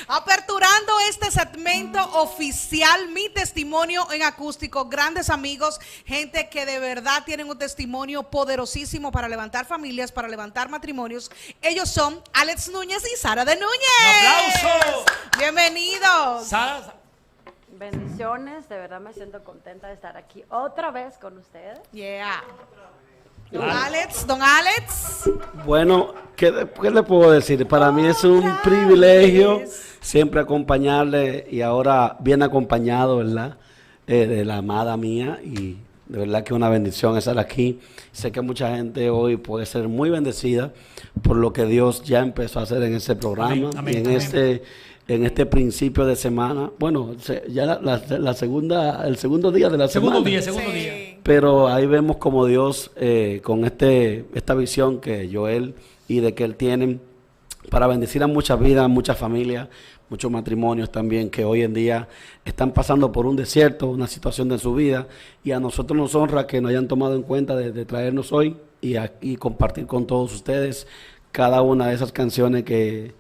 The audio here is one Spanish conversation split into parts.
Aperturando este segmento oficial, mi testimonio en acústico, grandes amigos, gente que de verdad tienen un testimonio poderosísimo para levantar familias, para levantar matrimonios. Ellos son Alex Núñez y Sara de Núñez. ¡Un aplauso! Bienvenidos. Sara. Bendiciones, de verdad me siento contenta de estar aquí otra vez con ustedes. Yeah. Don Alex. Bueno, ¿qué le puedo decir? Para mí es un privilegio siempre acompañarle y ahora bien acompañado, ¿verdad? De la amada mía y de verdad que es una bendición estar aquí. Sé que mucha gente hoy puede ser muy bendecida por lo que Dios ya empezó a hacer en este programa, amén, y en este principio de semana. Bueno, ya el segundo día de la semana. Segundo día. Pero ahí vemos como Dios, con esta visión que Joel y de que él tienen para bendecir a muchas vidas, muchas familias, muchos matrimonios también que hoy en día están pasando por un desierto, una situación de su vida, y a nosotros nos honra que nos hayan tomado en cuenta de traernos hoy y aquí compartir con todos ustedes cada una de esas canciones que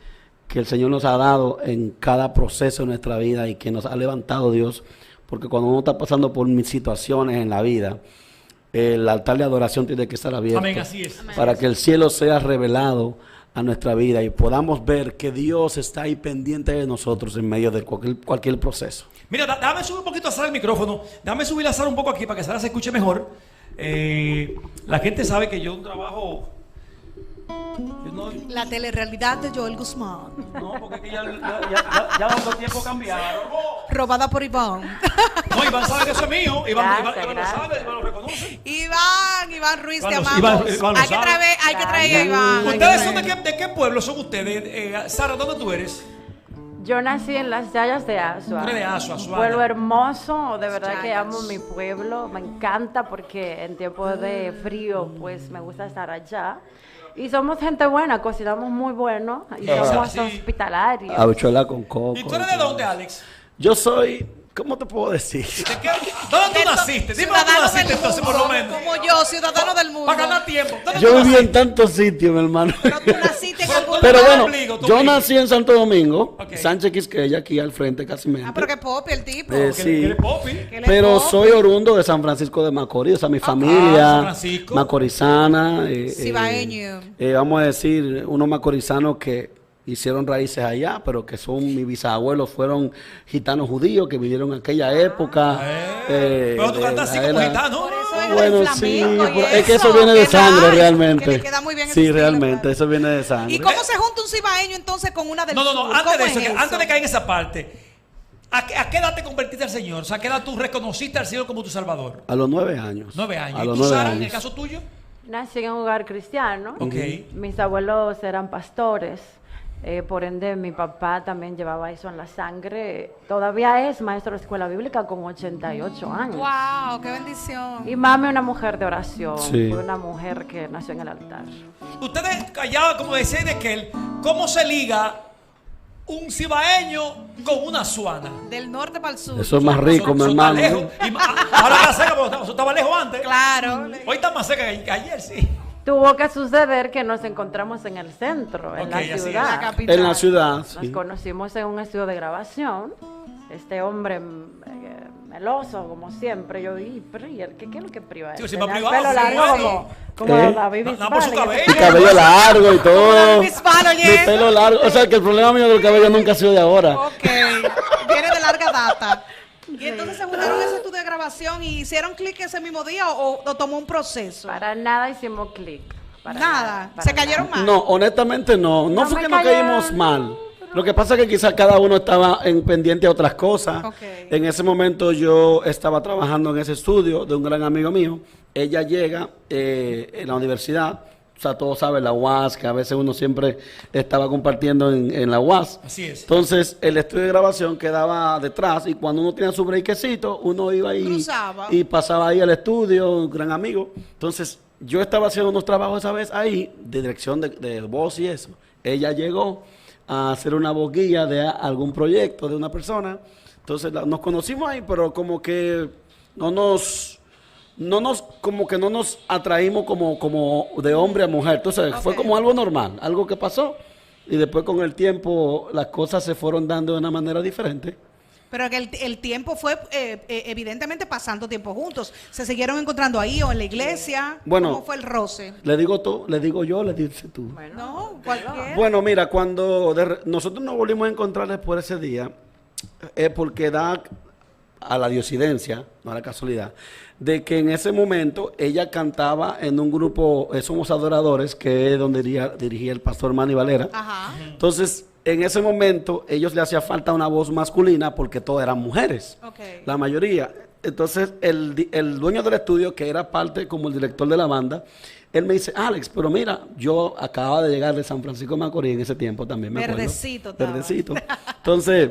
el Señor nos ha dado en cada proceso de nuestra vida y que nos ha levantado Dios, porque cuando uno está pasando por mis situaciones en la vida, el altar de adoración tiene que estar abierto. Amén, así es. Para que el cielo sea revelado a nuestra vida y podamos ver que Dios está ahí pendiente de nosotros en medio de cualquier proceso. Mira, déjame subir un poquito a Sara el micrófono. Déjame subir a Sara un poco aquí para que Sara se escuche mejor. La gente sabe que yo trabajo... La telerrealidad de Joel Guzmán. No, porque es que ya los tiempos cambiaron. Robada por Iván. No, Iván sabe que eso es mío. Iván lo Gracias. sabe, Iván lo reconoce. Iván Ruiz, te Iván lo- amamos. Iván lo Hay que sabe. traer a Iván. ¿Ustedes son de qué pueblo son ustedes? Sara, ¿dónde tú eres? Yo nací en las Yayas de Asua. Tú eres de Asua, Un Suana. pueblo hermoso, de verdad que Yayas. amo mi pueblo, me encanta porque en tiempos de frío pues me gusta estar allá. Y somos gente buena, cocinamos muy bueno y somos Sí. hospitalarios. Habichuela con coco. ¿Y tú eres de dónde, Alex? Yo soy, ¿cómo te puedo decir? ¿Dónde tú naciste? Dime dónde tú Ciudadano naciste del entonces, por mundo, lo menos. como yo, ciudadano del mundo. Para ganar tiempo. ¿Dónde Yo tú viví en naciste? tantos sitios, mi hermano. Pero tú naciste en algún Pero lugar. bueno, ombligo, tu yo ombligo. nací en Santo Domingo, Ok. Sánchez Quisqueya, aquí al frente casi Ah, pero que popi el tipo. Eh, Que sí. eres Popi. Que él es Pero popi. soy oriundo de San Francisco de Macorís, o sea, mi San familia Francisco. macorizana. Cibaeño. Vamos a decir, unos macorizanos que hicieron raíces allá, pero que son, mis bisabuelos fueron gitanos judíos que vivieron en aquella época. Pero tú de cantas así la como era- gitano. Por eso es Bueno, del sí, flamenco y es que eso viene de Qué sangre nice, realmente. que le queda muy bien ese Sí, estilo, realmente, claro. eso viene de sangre. ¿Y cómo se junta un cibaeño entonces con una del No, sur? antes ¿Cómo de eso, es antes de caer en esa parte, ¿a qué edad te convertiste al Señor? O sea, ¿a qué edad tú reconociste al Señor como tu Salvador? A los 9 años. 9 años. A ¿Y los tú, 9 Sara, en el años. caso tuyo? Nací en un hogar cristiano. Ok. Mis abuelos eran pastores, por ende mi papá también llevaba eso en la sangre. Todavía es maestro de escuela bíblica con 88 años. Wow, qué bendición. Y mami una mujer de oración, Sí. fue una mujer que nació en el altar. Ustedes callaban, como decía Ezequiel, ¿cómo se liga un cibaeño con una suana? Del norte para el sur. Eso es más rico, mi Eso hermano. está lejos. Ahora está seca, porque eso estaba lejos antes. Claro. Hoy está más seca que ayer, sí. Tuvo que suceder que nos encontramos en el centro, en Ok, la así es. ciudad. La capital. En la ciudad, Nos sí. conocimos en un estudio de grabación. Este hombre meloso, como siempre. Yo vi, pero ¿y él qué es lo que priva? Sí, él? sí, más Tenía el privado, pelo sí, largo sí. como ¿Eh? la Bibi No, por su Sparling, cabello. Mi cabello largo y todo. Mis manos, Mi yes. pelo largo. O sea, que el problema mío del cabello nunca ha sido de ahora. Ok. Viene de larga data. Y entonces se juntaron ese estudio de grabación y hicieron clic ese mismo día o tomó un proceso. Para nada hicimos clic. para Nada. para Se cayeron nada. mal. No, honestamente no. No No fue me que nos cayeron, caímos mal. pero- Lo que pasa es que quizás cada uno estaba en pendiente a otras cosas. Ok. En ese momento yo estaba trabajando en ese estudio de un gran amigo mío. Ella llega en la universidad. O sea, todos saben la UAS, que a veces uno siempre estaba compartiendo en la UAS. Así es. Entonces, el estudio de grabación quedaba detrás y cuando uno tenía su breakcito, uno iba ahí Cruzaba. y pasaba ahí al estudio, un gran amigo. Entonces, yo estaba haciendo unos trabajos esa vez ahí, de dirección de voz y eso. Ella llegó a hacer una voz guía de algún proyecto de una persona. Entonces, nos conocimos ahí, pero como que no nos atraímos como de hombre a mujer. Entonces, fue Ok. como algo normal, algo que pasó. Y después con el tiempo las cosas se fueron dando de una manera diferente. Pero que el tiempo fue evidentemente pasando tiempo juntos. ¿Se siguieron encontrando ahí o en la iglesia? Bueno, ¿Cómo fue el roce? Le digo tú, le digo yo, le dices tú. No, cualquiera. Bueno, mira, cuando nosotros nos volvimos a encontrar después de ese día, es porque da a la diosidencia, no a la casualidad, de que en ese momento ella cantaba en un grupo, Somos Adoradores, que es donde dirigía el pastor Manny Valera. Ajá. Entonces, en ese momento, ellos le hacía falta una voz masculina porque todas eran mujeres, Ok. la mayoría. Entonces, el dueño del estudio, que era parte como el director de la banda, él me dice, Alex, pero mira, yo acababa de llegar de San Francisco de Macorís en ese tiempo también, me acuerdo. Verdecito estaba. Verdecito. Entonces,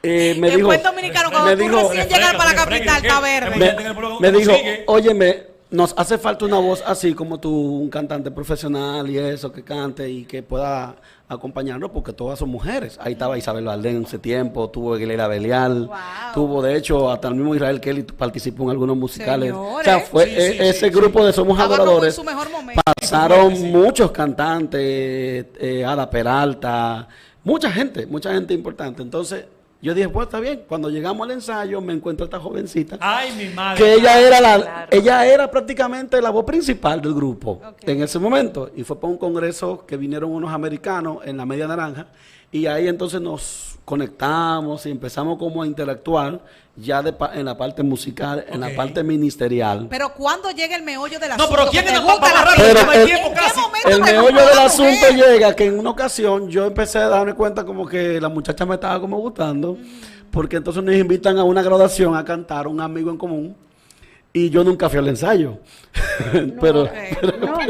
me En dijo... buen dominicano, cuando me tú dijo- recién llegar para la capital, está verde. me dijo, óyeme, nos hace falta una voz así como tú, un cantante profesional y eso, que cante y que pueda acompañarnos, porque todas son mujeres. Ahí estaba Isabel Valdés en ese tiempo, tuvo Aguilera Belial, Wow. tuvo, de hecho, hasta el mismo Israel Kelly participó en algunos musicales. Señores. O sea, fue ese grupo de Somos Estaba como en Adoradores. su mejor momento. Pasaron muchos cantantes, Ada Peralta, mucha gente importante. Entonces, yo dije, pues está bien. Cuando llegamos al ensayo, me encuentro a esta jovencita. Ay, mi madre. Que Claro. ella era prácticamente la voz principal del grupo Ok. en ese momento. Y fue para un congreso que vinieron unos americanos en la Media Naranja. Y ahí entonces nos conectamos y empezamos como a interactuar ya en la parte musical, en Ok. la parte ministerial. Pero cuando llega el meollo del No, asunto, pero que ¿quién te es gusta la rápido? Pero No hay el- tiempo ¿En qué casi. momento El te meollo gustó del la asunto mujer? llega que en una ocasión yo empecé a darme cuenta como que la muchacha me estaba como gustando, porque entonces nos invitan a una graduación a cantar un amigo en común y yo nunca fui al ensayo. pero, Ok. Nunca.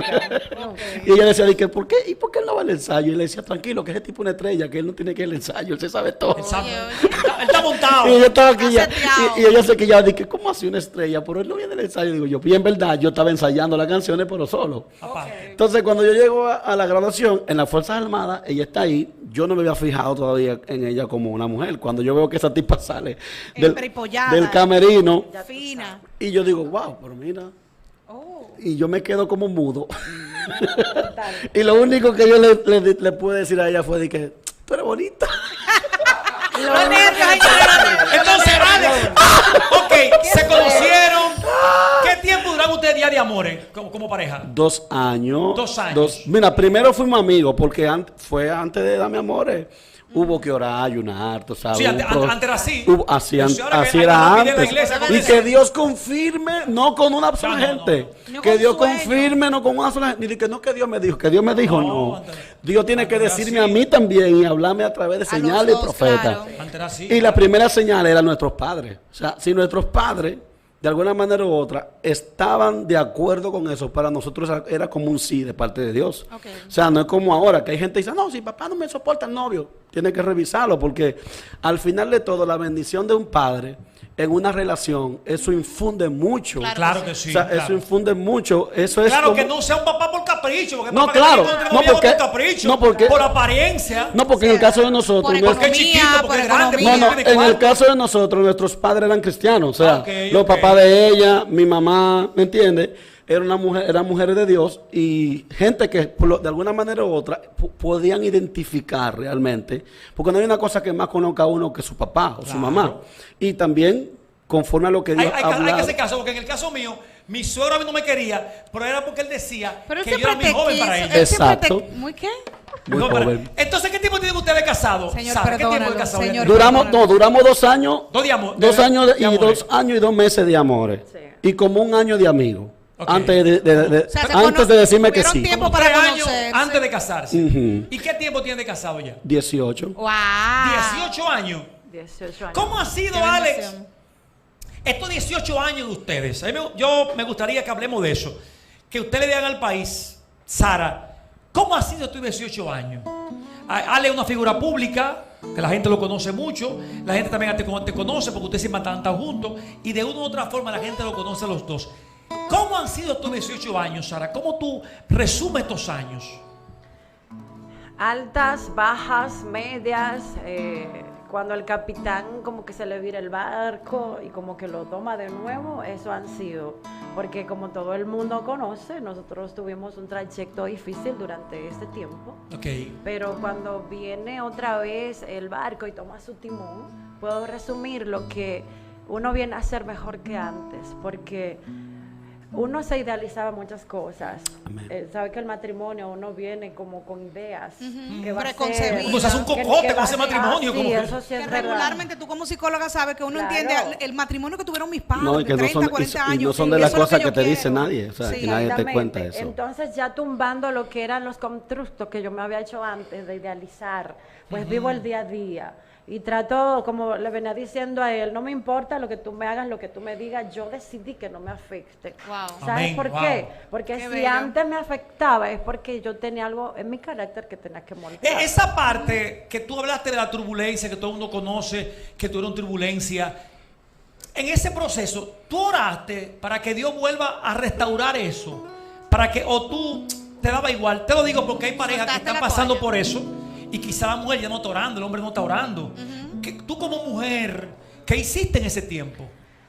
y ella decía, ¿y por qué? ¿Y por qué él no va al ensayo? Y le decía, tranquilo, que ese tipo es una estrella, que él no tiene que ir al ensayo, él se sabe todo. Exacto. Él está montado. Y yo estaba aquí ya, Aseteado. y ella se quillaba, dije, ¿cómo así una estrella? Pero él no viene al ensayo, digo yo. Y en verdad, yo estaba ensayando las canciones, pero solo. Aparte. Entonces, cuando yo llego a la graduación, en las Fuerzas Armadas, ella está ahí. Yo no me había fijado todavía en ella como una mujer. Cuando yo veo que esa tipa sale Empripollada. del camerino, Fina. y yo digo, wow, pero mira. Oh. Y yo me quedo como mudo. Y lo único que yo le pude decir a ella fue de que, tú eres bonita. Los nervios, ay, no, Entonces, Alex, ok, se conocieron. ¿Qué tiempo duraron ustedes ya de amores como pareja? 2 años. 2 años. Mira, primero fuimos amigos porque fue antes de Dame Amores. Hubo que orar, ayunar, tú sabes. Sí, antes era así. Así, Pero si ahora así que era alguien pide en la antes. iglesia, Y dice- que Dios confirme, no con una sola no, gente. no. Que No Dios con sueño. confirme, no con una sola gente. Ni que no que Dios me dijo, que Dios me dijo, No, no. antes- Dios tiene que antes era decirme así. a mí también y hablarme a través de A señales los y dos, profetas. claro. Antes era así. Y la primera señal era nuestros padres. O sea, si nuestros padres, de alguna manera u otra, estaban de acuerdo con eso, para nosotros era como un sí de parte de Dios. Ok. O sea, no es como ahora, que hay gente que dice, no, si papá no me soporta el novio, tiene que revisarlo, porque al final de todo, la bendición de un padre en una relación, eso infunde mucho. Claro que sí. O sea, claro. eso infunde mucho. Eso es Claro como- que no sea un papá por capricho. Porque No, papá que claro. tiene que tener No, novia porque- por capricho. no, porque- por apariencia. No, porque en el caso de nosotros... Por nuestro- Porque es economía, chiquito, porque por es grande, economía. No, no, tiene en el cuarto. caso de nosotros, nuestros padres eran cristianos, o sea, Ok, los ok. papás de ella, mi mamá, ¿me entiendes? Eran mujeres de Dios y gente que de alguna manera u otra podían identificar realmente, porque no hay una cosa que más conozca a uno que su papá o su Claro. mamá. Y también, conforme a lo que Dios Hay habla. que hacer caso, porque en el caso mío, mi suegro a mí no me quería, pero era porque él decía Pero él que yo siempre era muy te joven quiso. para Él ella. siempre Exacto. ¿Muy qué? Muy No, pero- joven. entonces, ¿qué tiempo tienen ustedes casados? Señor, Sara, ¿qué tiempo de perdónalo, casados? señor. Duramos 2 años. Dos de amor- 2 años de y amores. 2 años y 2 meses de amores. Sí. Y como 1 año de amigos. Ok. Antes O sea, se antes de decirme que tuvieron sí. tiempo Como para 3 años conocerse. antes de casarse. Ujú. ¿Y qué tiempo tienen de casado ya? 18. Wow. 18 años. 18 años. ¿Cómo ha sido, Qué Alex, bendición. estos 18 años de ustedes? Yo me gustaría que hablemos de eso. Que ustedes le digan al país, Sara, ¿cómo ha sido estos 18 años? Ale es una figura pública, que la gente lo conoce mucho. La gente también te conoce porque ustedes siempre están juntos. Y de una u otra forma la gente lo conoce a los dos. ¿Cómo han sido estos 18 años, Sara? ¿Cómo tú resumes estos años? altas, bajas, medias, cuando el capitán como que se le vira el barco y como que lo toma de nuevo, eso han sido, porque como todo el mundo conoce, nosotros tuvimos un trayecto difícil durante este tiempo, pero cuando viene otra vez el barco y toma su timón, puedo resumir lo que uno viene a ser mejor que antes, porque uno se idealizaba muchas cosas. Sabe que el matrimonio uno viene como con ideas que va a ser, como se hace un cocote con ese matrimonio. Sí, como que eso sí es que verdad. regularmente tú como psicóloga sabes que uno entiende el matrimonio que tuvieron mis padres, No, y que de 30, no son, 40 años. y no son de y las eso es lo cosas yo que te dice quiero. nadie. O sea, Sí. que nadie te cuenta Exactamente. eso. Entonces ya tumbando lo que eran los constructos que yo me había hecho antes de idealizar, pues vivo el día a día. Y trato, como le venía diciendo a él, no me importa lo que tú me hagas, lo que tú me digas, yo decidí que no me afecte. Wow. ¿Sabes Amén, por wow. qué? Porque Qué si bello. antes me afectaba es porque yo tenía algo en mi carácter que tenía que montar. Esa parte que tú hablaste de la turbulencia, que todo el mundo conoce, que tuvieron turbulencia. En ese proceso, tú oraste para que Dios vuelva a restaurar eso. Para que, o tú te daba igual. Te lo digo porque hay parejas que Soltaste están la pasando toalla. por eso. Y quizá la mujer ya no está orando, el hombre no está orando. Que tú como mujer, ¿qué hiciste en ese tiempo?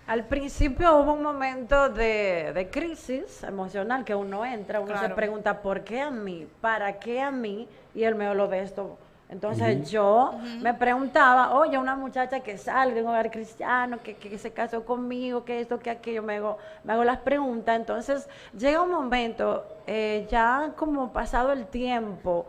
Al principio hubo un momento de crisis emocional que uno entra, uno Claro. se pregunta, ¿por qué a mí? ¿Para qué a mí? Y él me habló de esto. Entonces yo me preguntaba, oye, una muchacha que sale de un hogar cristiano, que se casó conmigo, que esto, que aquello, me hago las preguntas. Entonces llega un momento, ya como pasado el tiempo,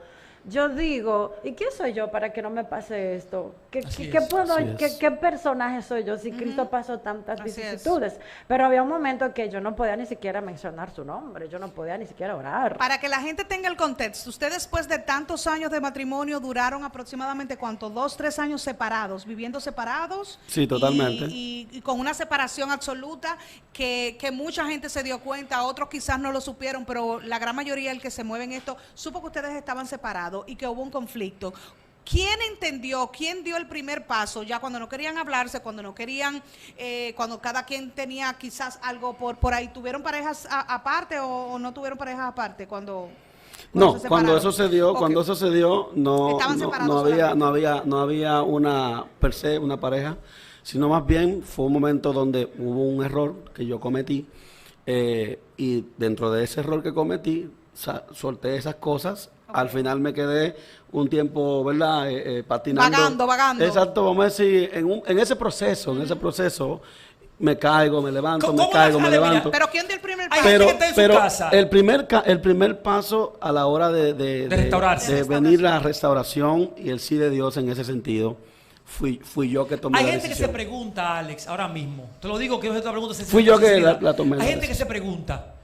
yo digo, ¿y quién soy yo para que no me pase esto? Así ¿Qué es, puedo, así es. qué personaje soy yo si Cristo pasó tantas Así es. vicisitudes? Pero había un momento que yo no podía ni siquiera mencionar su nombre, yo no podía ni siquiera orar. Para que la gente tenga el contexto, usted después de tantos años de matrimonio duraron aproximadamente, ¿cuánto? 2, 3 años separados, viviendo separados. Sí, totalmente. Y con una separación absoluta que mucha gente se dio cuenta, otros quizás no lo supieron, pero la gran mayoría del que se mueve en esto supo que ustedes estaban separados y que hubo un conflicto. ¿Quién entendió, quién dio el primer paso ya cuando no querían hablarse, cuando no querían, cuando cada quien tenía quizás algo por ahí? ¿Tuvieron parejas aparte o no tuvieron parejas aparte cuando No, se cuando separaron? eso se dio, no, Estaban no, separados no había una per se una pareja, sino más bien fue un momento donde hubo un error que yo cometí y dentro de ese error que cometí solté esas cosas. Al final me quedé un tiempo, ¿verdad? Patinando. Vagando. Exacto, vamos a decir, en ese proceso, me caigo, me levanto, ¿Cómo me caigo, me Ale, mira, levanto. Pero ¿quién dio el primer Hay paso? gente que está en su casa. El primer paso a la hora de restaurarse. de venir la restauración y el sí de Dios en ese sentido, fui yo que tomé Hay la gente que se decisión. pregunta, Alex, ahora mismo. Te lo digo que esta pregunta se Fui yo que la tomé. Hay gente que se pregunta,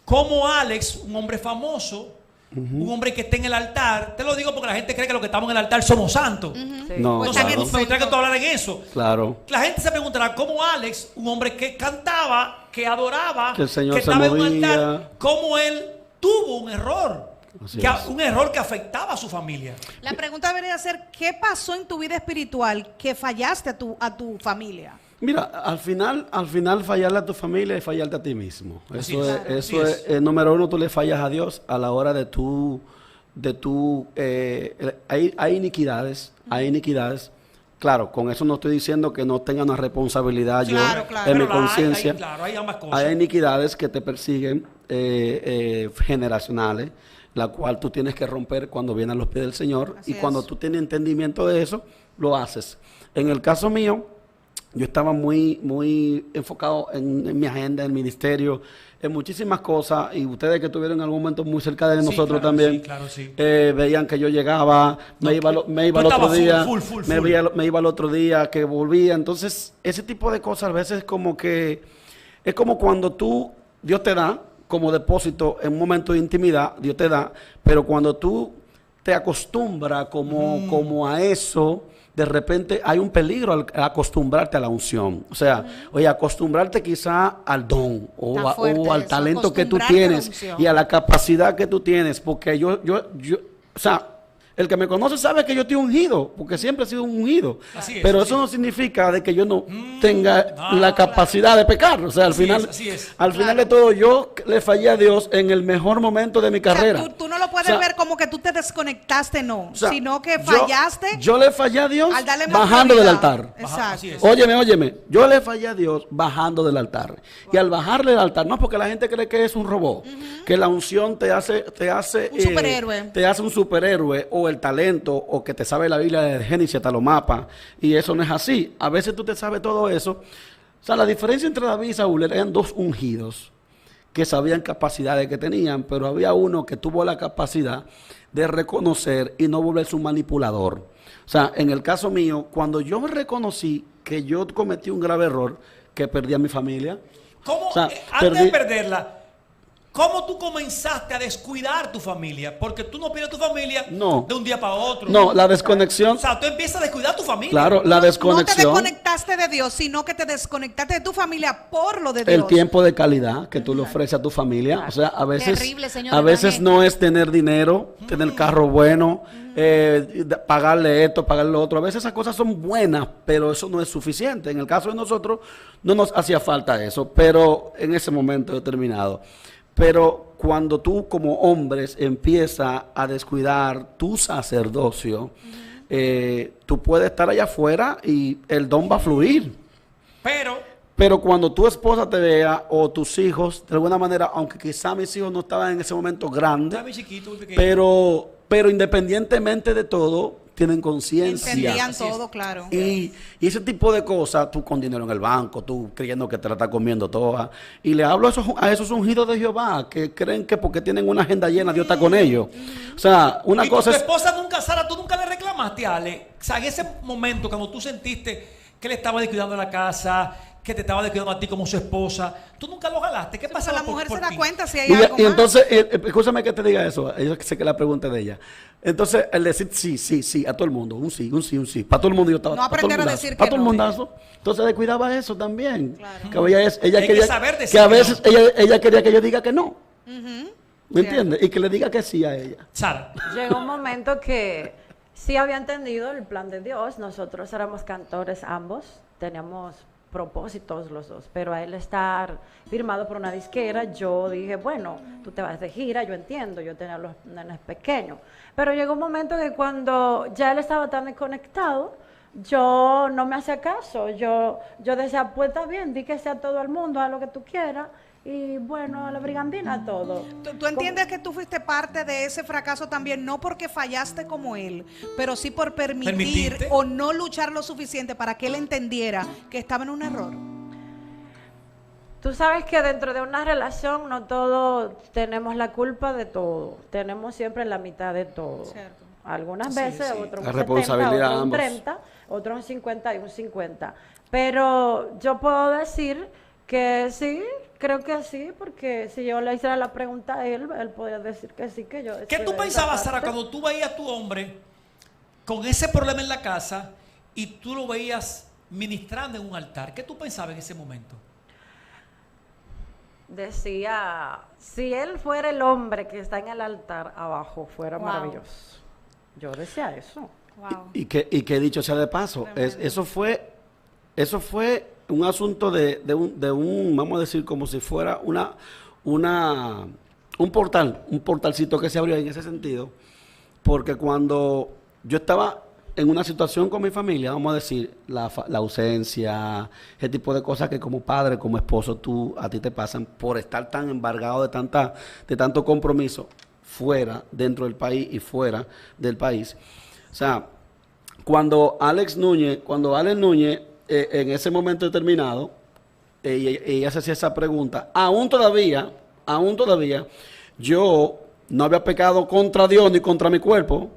¿cómo Alex, un hombre famoso, un hombre que esté en el altar? Te lo digo porque la gente cree que los que estamos en el altar somos santos. Sí. No, Pues No sé, también me gustaría que tú hablaras en eso. claro. La gente se preguntará cómo Alex, un hombre que cantaba, que adoraba, Que el Señor se estaba en un movía. altar, cómo él tuvo un error. Así Que es. un error que afectaba a su familia. La pregunta debería ser, ¿qué pasó en tu vida espiritual que fallaste a tu familia? Mira, al final fallarle a tu familia y fallarte a ti mismo. Así Eso es, es, claro, eso así es, número uno, tú le fallas a Dios a la hora de hay iniquidades. Claro, con eso no estoy diciendo que no tenga una responsabilidad Claro, yo claro. en mi Pero la hay, conciencia. claro, hay ambas cosas. Hay iniquidades que te persiguen, generacionales, la cual tú tienes que romper cuando vienes a los pies del Señor. Así Y cuando es. tú tienes entendimiento de eso, lo haces. En el caso mío, yo estaba muy enfocado en mi agenda, en el ministerio, en muchísimas cosas. Y ustedes que estuvieron en algún momento muy cerca de Sí, nosotros claro, también, sí, claro, sí. veían que yo llegaba, No, me iba tú el otro estabas día, full. me iba el otro día, que volvía. Entonces, ese tipo de cosas a veces como que es como cuando Dios te da como depósito en un momento de intimidad, Dios te da, pero cuando tú te acostumbras como a eso, de repente hay un peligro al acostumbrarte a la unción. O sea, oye, acostumbrarte quizá al don Está fuerte o al eso, talento que tú acostumbrarte a la tienes unción. y a la capacidad que tú tienes, porque yo, o sea, el que me conoce sabe que yo estoy ungido, porque siempre he sido un ungido. Así es, pero así eso no significa de que yo no tenga no, la capacidad de pecar. O sea, al Así final, es, así es. al final de todo, yo le fallé a Dios en el mejor momento de mi carrera. O sea, tú no no lo puedes ver como que tú te desconectaste, no, o sea, sino que fallaste. Yo le fallé a Dios al darle más bajando del prioridad. altar. Exacto. Así es. Óyeme, yo le fallé a Dios bajando del altar. Y al bajarle del altar, no porque la gente cree que es un robot, que la unción te hace Un superhéroe. te hace un superhéroe, o el talento, o que te sabe la Biblia de Génesis hasta los mapas, y eso no es así. A veces tú te sabes todo eso. O sea, la diferencia entre David y Saúl eran dos ungidos que sabían capacidades que tenían, pero había uno que tuvo la capacidad de reconocer y no volverse un manipulador. O sea, en el caso mío, cuando yo reconocí que yo cometí un grave error, que perdí a mi familia. ¿Cómo, O sea, antes de perderla, cómo tú comenzaste a descuidar tu familia? Porque tú no pierdes tu familia No. de un día para otro. No, la desconexión. O sea, tú empiezas a descuidar tu familia. Claro, la No te desconexión. desconectaste de Dios, sino que te desconectaste de tu familia por lo de Dios. El tiempo de calidad que tú le ofreces a tu familia. O sea, a veces, Terrible, señor a veces Evangelio. no es tener dinero, tener carro bueno, pagarle esto, pagarle lo otro. A veces esas cosas son buenas, pero eso no es suficiente. En el caso de nosotros, no nos hacía falta eso, pero en ese momento determinado. Pero cuando tú como hombres empiezas a descuidar tu sacerdocio, tú puedes estar allá afuera y el don va a fluir. Pero cuando tu esposa te vea o tus hijos, de alguna manera, aunque quizá mis hijos no estaban en ese momento grandes, Estaba muy chiquito, muy pequeño. pero independientemente de todo, tienen conciencia. Entendían Así es. todo, claro. Y ese tipo de cosas, tú con dinero en el banco, tú creyendo que te la estás comiendo toda. Y le hablo a esos ungidos de Jehová que creen que porque tienen una agenda llena, Dios está con ellos. O sea, una ¿Y cosa tu es. esposa nunca, Sara, tú nunca le reclamaste a Ale? O sea, en ese momento, cuando tú sentiste que le estaba descuidando la casa, que te estaba descuidando a ti como su esposa, tú nunca lo jalaste. ¿Qué Pues pasaba la mujer por se da ti? cuenta si hay Y, algo y más. entonces, escúchame que te diga eso, yo sé que la pregunta es de ella. Entonces, el decir sí, a todo el mundo, un sí. Para todo el mundo yo estaba. No para todo el aprender a mundazo, decir que para todo el no. mundazo. Entonces, descuidaba eso también. Claro. Que ella Hay que quería, saber decir que a que veces no. ella quería que yo diga que no. Ujú. ¿Me entiendes? Y que le diga que sí a ella. Sara, Llegó un momento que sí había entendido el plan de Dios. Nosotros éramos cantores ambos, teníamos propósitos los dos, pero a él estar firmado por una disquera, yo dije, bueno, tú te vas de gira, yo entiendo, yo tenía los nenes pequeños, pero llegó un momento que cuando ya él estaba tan desconectado, yo no me hacía caso, yo decía, pues está bien, di que sea todo el mundo, haz lo que tú quieras, y bueno, a la brigandina todo. ¿Tú entiendes que tú fuiste parte de ese fracaso también, no porque fallaste como él, pero sí por permitir ¿Permitiste? o no luchar lo suficiente para que él entendiera que estaba en un error? Tú sabes que dentro de una relación no todos tenemos la culpa de todo, tenemos siempre la mitad de todo. Cierto. Algunas Sí, veces, sí. otros La un 70, responsabilidad otros un ambos. 30, otros un 50 y un 50. Pero yo puedo decir que sí, creo que sí, porque si yo le hiciera la pregunta a él, él podría decir que sí, que yo... ¿qué estoy tú de pensabas, esa Sara, parte. cuando tú veías a tu hombre con ese problema en la casa y tú lo veías ministrando en un altar? ¿Qué tú pensabas en ese momento? Decía, si él fuera el hombre que está en el altar abajo, fuera Wow. maravilloso. Yo decía eso. Wow. Y que dicho sea de paso, eso fue un asunto de un, vamos a decir, como si fuera un portalcito que se abrió en ese sentido, porque cuando yo estaba en una situación con mi familia, vamos a decir, la ausencia, ese tipo de cosas que como padre, como esposo, a ti te pasan por estar tan embargado de tanto compromiso fuera, dentro del país y fuera del país. O sea, cuando Alex Núñez, en ese momento determinado, ella se hacía esa pregunta, aún todavía, yo no había pecado contra Dios ni contra mi cuerpo,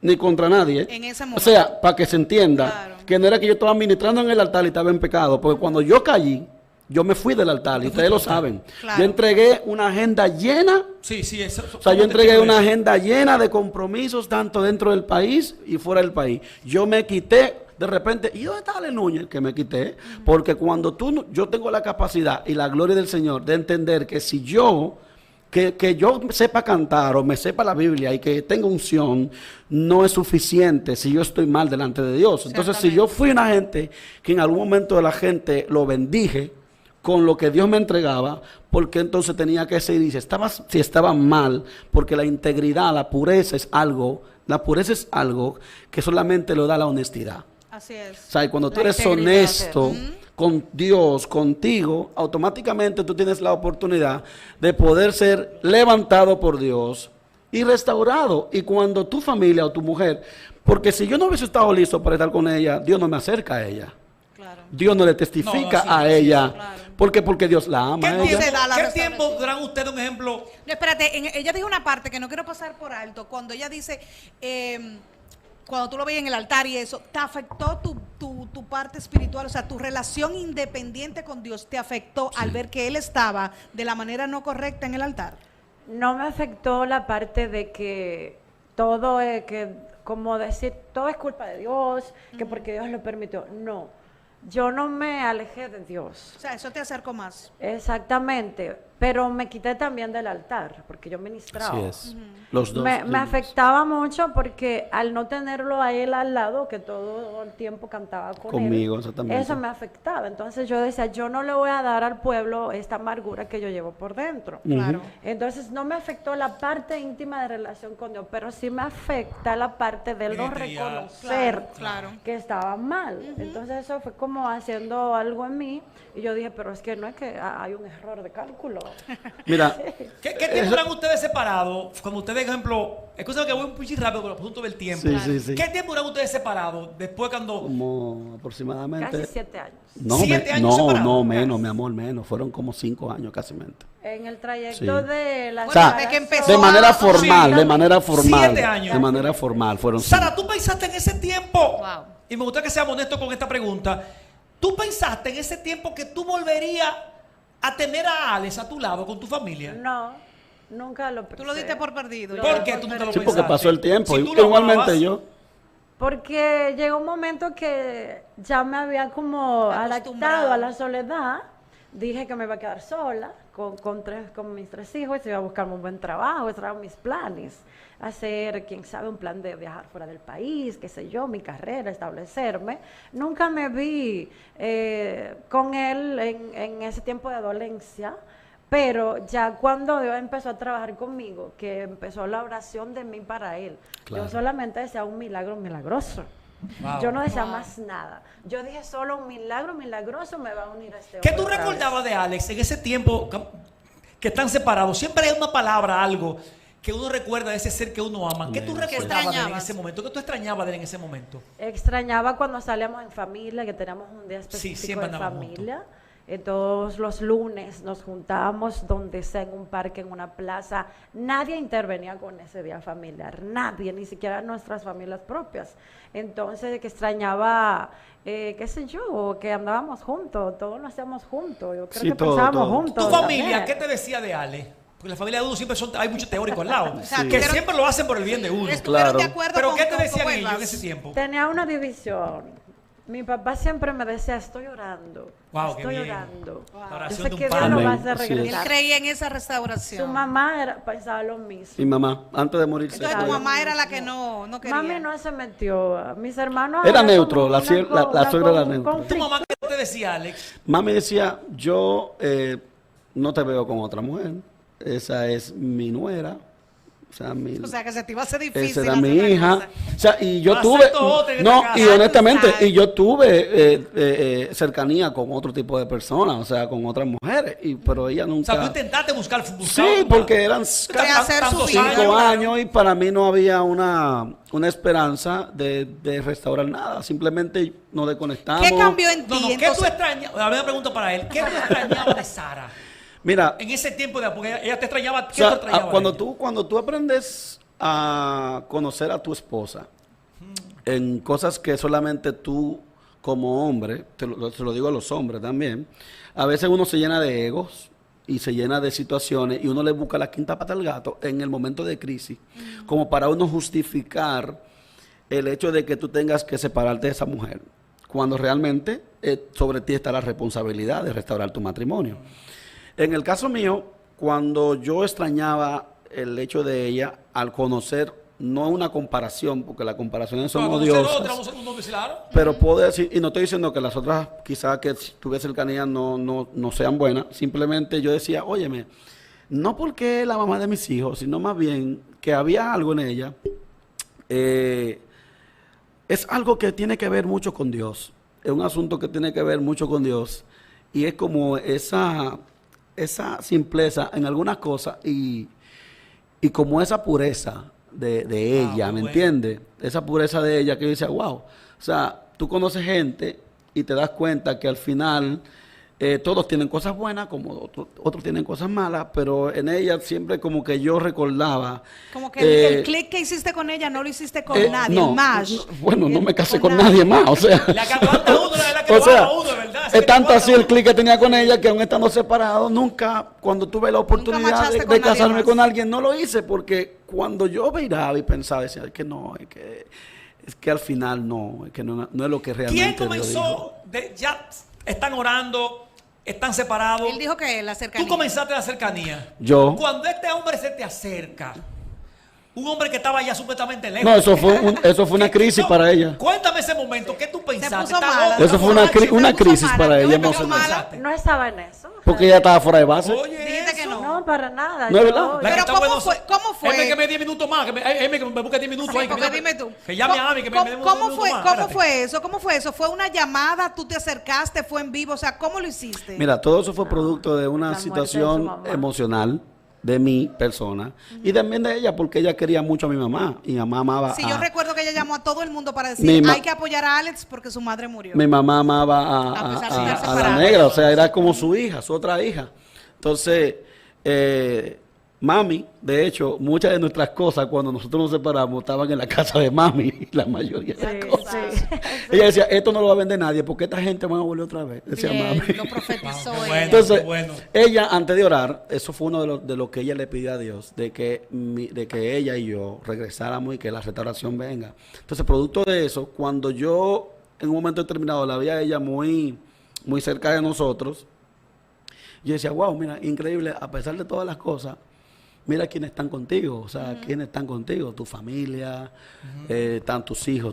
ni contra nadie. En ese O momento. sea, para que se entienda, Claro. que no era que yo estaba ministrando en el altar y estaba en pecado, porque cuando yo caí, yo me fui del altar, y ustedes lo saben. Claro. Yo entregué una agenda llena. Sí, eso. O sea, yo entregué una agenda llena de compromisos, tanto dentro del país y fuera del país. Yo me quité de repente, ¿y dónde está Ale Núñez? Que me quité. Porque cuando yo tengo la capacidad y la gloria del Señor de entender que si yo, que yo sepa cantar o me sepa la Biblia y que tenga unción, no es suficiente si yo estoy mal delante de Dios. Entonces, si yo fui una gente que en algún momento de la gente lo bendije, con lo que Dios me entregaba, porque entonces tenía que seguir. Si estaba mal, porque la integridad, la pureza es algo que solamente lo da la honestidad. Así es. O sea, y cuando tú La eres integridad, honesto con Dios, contigo, automáticamente tú tienes la oportunidad de poder ser levantado por Dios y restaurado. Y cuando tu familia o tu mujer, porque si yo no hubiese estado listo para estar con ella, Dios no me acerca a ella. Claro. Dios no le testifica No, a sí, ella. claro. Porque Dios la ama. ¿Qué a ella. se da la ¿Qué restauración? tiempo duran ustedes, un ejemplo? No, espérate, ella dijo una parte que no quiero pasar por alto. Cuando ella dice, cuando tú lo veías en el altar y eso, ¿te afectó tu parte espiritual? O sea, tu relación independiente con Dios te afectó al ver que Él estaba de la manera no correcta en el altar. No me afectó la parte de que todo es que, como decir, todo es culpa de Dios, que porque Dios lo permitió. No, yo no me alejé de Dios. O sea, eso te acercó más. Exactamente, pero me quité también del altar, porque yo ministraba. Así es. Los dos. Me afectaba mucho porque al no tenerlo a él al lado, que todo el tiempo cantaba Conmigo, él, exactamente. eso me afectaba. Entonces yo decía, yo no le voy a dar al pueblo esta amargura que yo llevo por dentro. Claro. Entonces no me afectó la parte íntima de relación con Dios, pero sí me afecta la parte de no Integridad. reconocer Claro. que estaba mal. Entonces eso fue como haciendo algo en mí y yo dije, pero es que no es que hay un error de cálculo. Mira, ¿Qué tiempo duran ustedes separados? Cuando ustedes, ejemplo, escúchame que voy un poquito rápido con el asunto del tiempo. Sí, sí, sí. ¿Qué tiempo duran ustedes separados? Después cuando... como aproximadamente. Casi 7 años. No, 7 años no, separados. no, menos, mi amor, menos. Fueron como 5 años casi. En el trayecto Sí. de la O sea, desde que empezó de manera Ah, formal, sí. de manera formal. 7 años. De manera formal, fueron Sara, ¿tú pensaste en ese tiempo? Wow. Y me gustaría que seamos honestos con esta pregunta. ¿Tú pensaste en ese tiempo que tú volverías a tener a Alex a tu lado con tu familia? No, nunca lo pensé. Tú lo diste por perdido. Lo ¿Por di qué por tú nunca lo Sí, perdido. porque pasó el tiempo. Si tú lo Igualmente amabas. yo. Porque llegó un momento que ya me había como Acostumbrado. adaptado a la soledad. Dije que me iba a quedar sola con mis 3 hijos, iba a buscarme un buen trabajo, esos eran mis planes. Hacer, quién sabe, un plan de viajar fuera del país, qué sé yo, mi carrera, establecerme. Nunca me vi con él en ese tiempo de dolencia, pero ya cuando Dios empezó a trabajar conmigo, que empezó la oración de mí para él, Claro. yo solamente decía un milagro milagroso. Wow. Yo no decía Wow. más nada. Yo dije solo un milagro milagroso me va a unir a este ¿Qué hombre tú otra vez. recordabas de Alex en ese tiempo que están separados? Siempre hay una palabra, algo que uno recuerda de ese ser que uno ama. ¿Qué tú Amén. recordabas de él en extrañabas? ese momento? ¿Qué tú extrañabas de él en ese momento? Extrañaba cuando salíamos en familia, que teníamos un día específico siempre de andaban familia. Todos los lunes nos juntábamos donde sea, en un parque, en una plaza. Nadie intervenía con ese día familiar, nadie, ni siquiera nuestras familias propias. Entonces, que extrañaba, qué sé yo, que andábamos juntos, todos lo hacíamos juntos. Yo creo Sí, que todo, pensábamos todo. juntos. ¿Tu familia también. qué te decía de Alex? Porque la familia de uno siempre hay mucho teórico al lado. sea, Que pero- siempre lo hacen por el bien de uno. Estuvieron Claro. de acuerdo Pero con ¿qué te con decían ellos en vuelvas. ese tiempo? Tenía una división. Mi papá siempre me decía, estoy orando, Wow, qué estoy bien. orando. La Yo oración sé de un que Dios padre. lo va a Amén, hacer así es. Él regresar. creía en esa restauración. Su mamá pensaba lo mismo. Mi mamá, antes de morirse. Entonces tu Claro. mamá era la que no quería. Mami no se metió. Mis hermanos. Era como neutro, la una suegra- la- la suegra era neutro. ¿Tu conflicto. mamá qué te decía, Alex? Mami decía, yo no te veo con otra mujer. Esa es mi nuera. O sea, O sea, que se te iba a hacer difícil. esa era hacer mi una hija. cosa. O sea, y yo Va a tuve. ser todo otra en No, esta y casa. honestamente, Exacto. y yo tuve cercanía con otro tipo de personas, o sea, con otras mujeres. Pero ella O nunca. sea, tú intentaste buscar Sí, porque eran Rehacer su tantos vida. 5 años. años y para mí no había una esperanza de restaurar nada. Simplemente nos desconectamos. ¿Qué cambió en ti? No, no, ¿qué tú Entonces, extrañabas? A ver, una pregunta para él. ¿Qué tú extrañabas de Sara? Mira, En ese tiempo, porque ella te extrañaba, o ¿qué sea, tú extrañabas? cuando de ella? cuando tú aprendes a conocer a tu esposa en cosas que solamente tú como hombre, se lo digo a los hombres también, a veces uno se llena de egos y se llena de situaciones y uno le busca la quinta pata al gato en el momento de crisis, como para uno justificar el hecho de que tú tengas que separarte de esa mujer, cuando realmente sobre ti está la responsabilidad de restaurar tu matrimonio. En el caso mío, cuando yo extrañaba el hecho de ella, al conocer no es una comparación, porque la comparación son Vamos a hacer odiosas. otra, vamos a hacer un nombre, claro. Pero puedo decir, y no estoy diciendo que las otras, quizás que tuve cercanía, no sean buenas. Simplemente yo decía, óyeme, no porque es la mamá de mis hijos, sino más bien que había algo en ella. Es algo que tiene que ver mucho con Dios. Es un asunto que tiene que ver mucho con Dios. Y es como esa simpleza en algunas cosas y como esa pureza de ella, ¿me entiendes? Esa pureza de ella que yo decía, wow. O sea, tú conoces gente y te das cuenta que al final todos tienen cosas buenas, como otros tienen cosas malas, pero en ella siempre como que yo recordaba. Como que el clic que hiciste con ella no lo hiciste con nadie más. Bueno, no me casé con nadie más, o sea. La que aguanta uno, la que O sea, aguanta uno, de verdad. es tanto así el clic que tenía con ella que aún estando separados, nunca, cuando tuve la oportunidad machaste de con nadie casarme más. con alguien, no lo hice, porque cuando yo miraba y pensaba, decía, es que no, es que al final no, es que no es lo que realmente ¿Quién Dios dijo. comenzó? Ya están orando, están separados. Él dijo que la cercanía. Tú comenzaste la cercanía. Yo. Cuando este hombre se te acerca, un hombre que estaba ya supuestamente lejos. No, eso fue una crisis No, para ella. Cuéntame ese momento, ¿qué tú pensaste? puso ¿Está mala. loco? Eso fue una Se puso crisis mala. para ¿Qué ella me puso emocional. mala? No estaba en eso. Porque ella estaba fuera de base. Oye, Dijiste que eso. No, para nada. No es Yo- verdad. La que Pero está ¿cómo bueno, fue? ¿Cómo fue? Él me queme 10 minutos más, que me busque 10 minutos Sí, ahí. porque dime tú. Que llame a mí, que me dé unos ¿Cómo minutos fue, más, ¿Cómo espérate. fue eso? ¿Cómo fue eso? ¿Fue una llamada? ¿Tú te acercaste? ¿Fue en vivo? O sea, ¿cómo lo hiciste? Mira, todo eso fue producto de la una muerte de su situación mamá. emocional de mi persona y también de ella, porque ella quería mucho a mi mamá y mi mamá amaba Sí, a... yo recuerdo que ella llamó a todo el mundo para Mi decir, ma- hay que apoyar a Alex porque su madre murió. Mi mamá amaba A pesar de estar a la separados. negra, o sea, era como su hija, su otra hija. Entonces, mami, de hecho, muchas de nuestras cosas cuando nosotros nos separamos estaban en la casa de mami, la mayoría de las Sí, cosas. sí. Ella decía, esto no lo va a vender nadie porque esta gente va a volver otra vez, decía Bien, mami. lo profetizó Wow, qué ella. bueno. Entonces, Qué bueno. ella, antes de orar, eso fue uno de lo que ella le pidió a Dios, de que ella y yo regresáramos y que la restauración venga. Entonces, producto de eso, cuando yo en un momento determinado la vi a ella muy, muy cerca de nosotros, yo decía, wow, mira, increíble, a pesar de todas las cosas, mira quiénes están contigo, o sea, quiénes están contigo, tu familia, están tus hijos.